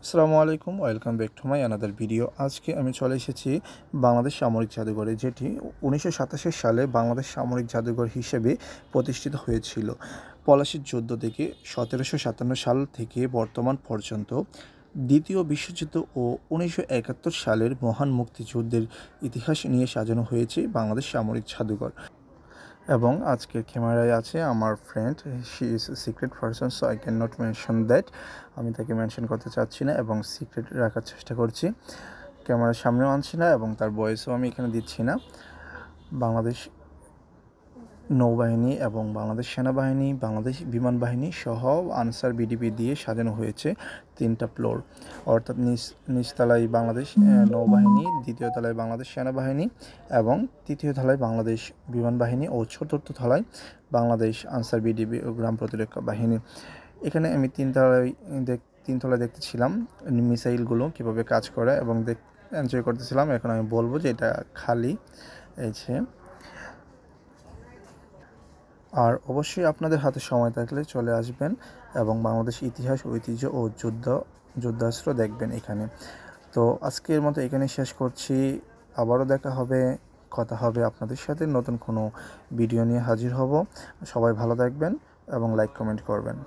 আসসালামু আলাইকুম, welcome back to my another video. আজকে আমি চলে এসেছি বাংলাদেশ সামরিক জাদুঘরে, যেটি 1987 সালে বাংলাদেশ সামরিক জাদুঘর হিসেবে প্রতিষ্ঠিত হয়েছিল। পলাশির যুদ্ধ থেকে 1757 সাল থেকে বর্তমান পর্যন্ত, দ্বিতীয় বিশ্বযুদ্ধ ও 1971 সালের মহান মুক্তিযুদ্ধের ইতিহাস নিয়ে সাজানো হয়েছে বাংলাদেশ সামরিক জাদুঘর। এবং আজকের ক্যামেরায় আছে আমার friend. She is secret person, so I can not mention that. আমি তাকে মেনশন করতে চাচ্ছি না এবং সিক্রেট রাখার চেষ্টা করছি। ক্যামেরার সামনেও আনছি না এবং তার ভয়েসও আমি এখানে দিচ্ছি না। বাংলাদেশ নৌবাহিনী এবং বাংলাদেশ সেনাবাহিনী, বাংলাদেশ বিমান বাহিনী সহ আনসার বিডিপি দিয়ে সাজানো হয়েছে 3টা ফ্লোর। অর্থাৎ নিচতলায় বাংলাদেশ নৌবাহিনী, দ্বিতীয় তলায় বাংলাদেশ সেনাবাহিনী এবং তৃতীয় তলায় বাংলাদেশ বিমান বাহিনী ও চতুর্থ তলায় বাংলাদেশ আনসার বিডিপি ও গ্রাম প্রতিরক্ষা বাহিনী। এখানে আমি তিনতলায় দেখতেছিলাম মিসাইলগুলো কীভাবে কাজ করে এবং এনজয় করতেছিলাম। এখন আমি বলবো যে এটা খালি আছে। আর অবশ্যই আপনাদের হাতে সময় থাকলে চলে আসবেন এবং বাংলাদেশ ইতিহাস, ঐতিহ্য ও যুদ্ধাস্ত্র দেখবেন এখানে। তো আজকের মতো এখানে শেষ করছি। আবারও দেখা হবে, কথা হবে আপনাদের সাথে। নতুন কোনো ভিডিও নিয়ে হাজির হব। সবাই ভালো থাকবেন এবং লাইক কমেন্ট করবেন।